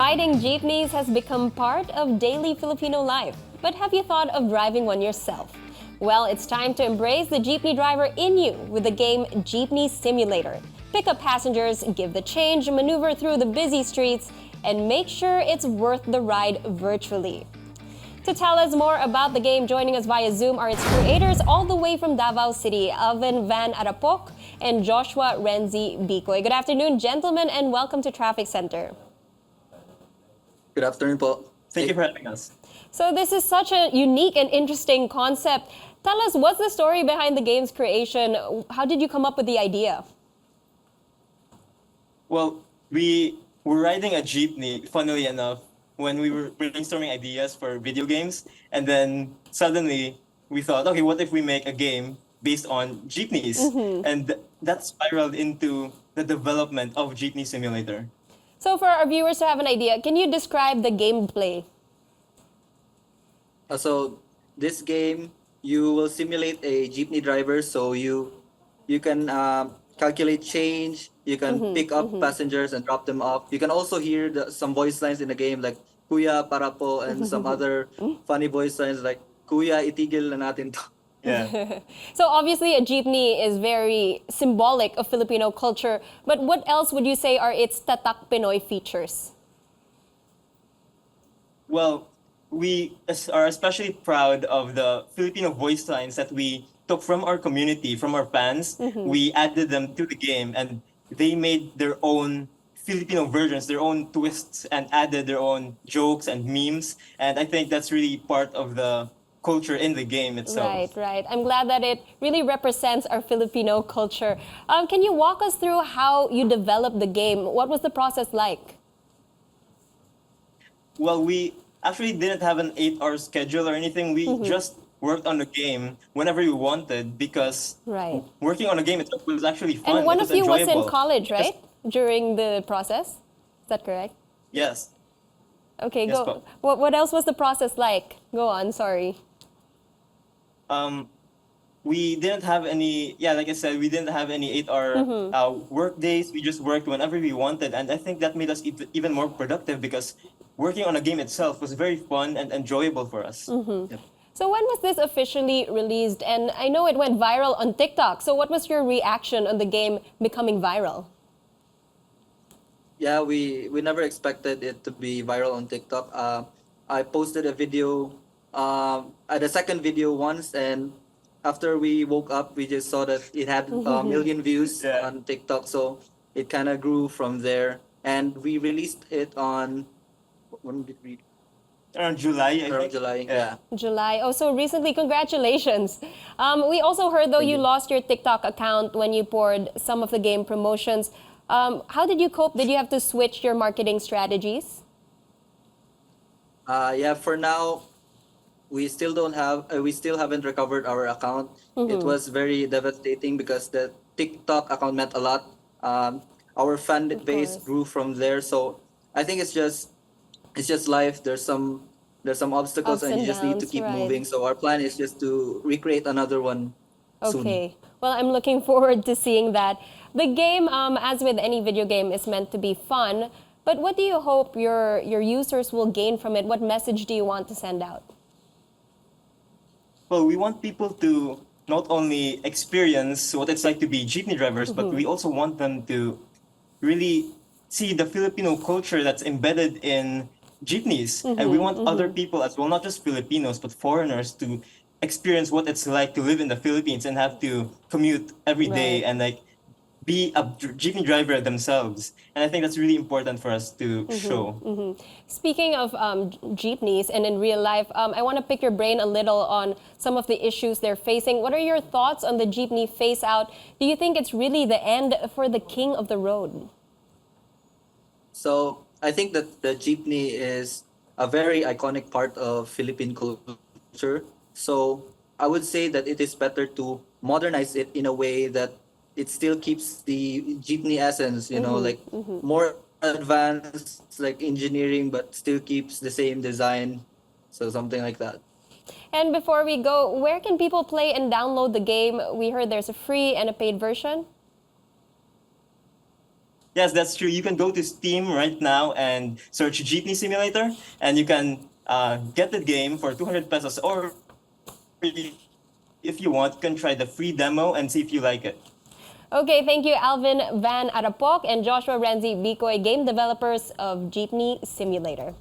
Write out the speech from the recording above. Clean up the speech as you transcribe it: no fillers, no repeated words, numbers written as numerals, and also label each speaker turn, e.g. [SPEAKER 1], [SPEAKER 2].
[SPEAKER 1] Riding jeepneys has become part of daily Filipino life. But have you thought of driving one yourself? Well, it's time to embrace the jeepney driver in you with the game Jeepney Simulator. Pick up passengers, give the change, maneuver through the busy streets, and make sure it's worth the ride virtually. To tell us more about the game, joining us via Zoom are its creators all the way from Davao City, Alvin, Vann, Arapoc, and Joshua, Renzie, Bicoy. Good afternoon, gentlemen, and welcome to Traffic Center.
[SPEAKER 2] Good afternoon po.
[SPEAKER 3] Thank you for having us.
[SPEAKER 1] So this is such a unique and interesting concept. Tell us, what's the story behind the game's creation? How did you come up with the idea?
[SPEAKER 3] Well, we were riding a jeepney, funnily enough, when we were brainstorming ideas for video games. And then suddenly we thought, okay, what if we make a game based on jeepneys? And that spiraled into the development of Jeepney Simulator.
[SPEAKER 1] So for our viewers to have an idea, can you describe the gameplay?
[SPEAKER 2] So this game, you will simulate a jeepney driver. So you can calculate change. You can pick up passengers and drop them off. You can also hear some voice lines in the game like Kuya, para po, and some other funny voice lines like Kuya, itigil na natin to.
[SPEAKER 3] Yeah.
[SPEAKER 1] So obviously a jeepney is very symbolic of Filipino culture, but what else would you say are its tatak Pinoy features?
[SPEAKER 3] Well, we are especially proud of the Filipino voice lines that we took from our community, from our fans. We added them to the game, and they made their own Filipino versions, their own twists, and added their own jokes and memes. And I think that's really part of the culture in the game itself.
[SPEAKER 1] Right. I'm glad that it really represents our Filipino culture. Can you walk us through how you developed the game? What was the process like?
[SPEAKER 3] Well, we actually didn't have an 8-hour schedule or anything. We just worked on the game whenever we wanted because
[SPEAKER 1] Right.
[SPEAKER 3] working on a game itself was actually fun.
[SPEAKER 1] And one
[SPEAKER 3] It
[SPEAKER 1] of you was in
[SPEAKER 3] enjoyable.
[SPEAKER 1] college,
[SPEAKER 3] Yes.
[SPEAKER 1] right? During the process? Is that correct?
[SPEAKER 3] Yes.
[SPEAKER 1] Okay,
[SPEAKER 3] Yes,
[SPEAKER 1] go.
[SPEAKER 3] po.
[SPEAKER 1] What else was the process like? Go on, sorry.
[SPEAKER 3] We didn't have any, like I said, we didn't have any 8-hour work days. We just worked whenever we wanted. And I think that made us even more productive because working on a game itself was very fun and enjoyable for us. Yep.
[SPEAKER 1] So when was this officially released? And I know it went viral on TikTok. So what was your reaction on the game becoming viral?
[SPEAKER 2] Yeah, we never expected it to be viral on TikTok. I posted a video, the second video once, and after we woke up, we just saw that it had a million views
[SPEAKER 3] Yeah.
[SPEAKER 2] on TikTok. So it kind of grew from there, and we released it on when did we?
[SPEAKER 3] Around July, I
[SPEAKER 2] Around
[SPEAKER 3] think.
[SPEAKER 2] July. Yeah.
[SPEAKER 1] July. Oh, so recently, congratulations. We also heard, though,
[SPEAKER 2] Thank
[SPEAKER 1] you
[SPEAKER 2] you.
[SPEAKER 1] lost your TikTok account when you poured some of the game promotions. How did you cope? Did you have to switch your marketing strategies?
[SPEAKER 2] Yeah, for now, we still don't have, we still haven't recovered our account. It was very devastating because the TikTok account meant a lot. Our fan base
[SPEAKER 1] course.
[SPEAKER 2] grew from there. So I think it's just life. There's some obstacles,
[SPEAKER 1] Ups
[SPEAKER 2] and
[SPEAKER 1] and
[SPEAKER 2] you just need to
[SPEAKER 1] downs,
[SPEAKER 2] keep
[SPEAKER 1] right.
[SPEAKER 2] moving. So our plan is just to recreate another one soon.
[SPEAKER 1] Okay. Well, I'm looking forward to seeing that. The game, as with any video game, is meant to be fun. But what do you hope your users will gain from it? What message do you want to send out?
[SPEAKER 3] Well, we want people to not only experience what it's like to be jeepney drivers, but we also want them to really see the Filipino culture that's embedded in jeepneys. And we want other people as well, not just Filipinos, but foreigners to experience what it's like to live in the Philippines and have to commute every day
[SPEAKER 1] Right.
[SPEAKER 3] and like be a jeepney driver themselves. And I think that's really important for us to show.
[SPEAKER 1] Speaking of jeepneys and in real life, I want to pick your brain a little on some of the issues they're facing. What are your thoughts on the jeepney phase out? Do you think it's really the end for the king of the road?
[SPEAKER 2] So I think that the jeepney is a very iconic part of Philippine culture. So I would say that it is better to modernize it in a way that it still keeps the jeepney essence, like more advanced, like engineering, but still keeps the same design. So something like that.
[SPEAKER 1] And before we go, where can people play and download the game? We heard there's a free and a paid version.
[SPEAKER 3] Yes, that's true. You can go to Steam right now and search Jeepney Simulator, and you can get the game for 200 pesos. Or if you want, you can try the free demo and see if you like it.
[SPEAKER 1] Okay, thank you, Alvin, Vann, Arapoc, and Joshua, Renzie, Bicoy, game developers of Jeepney Simulator.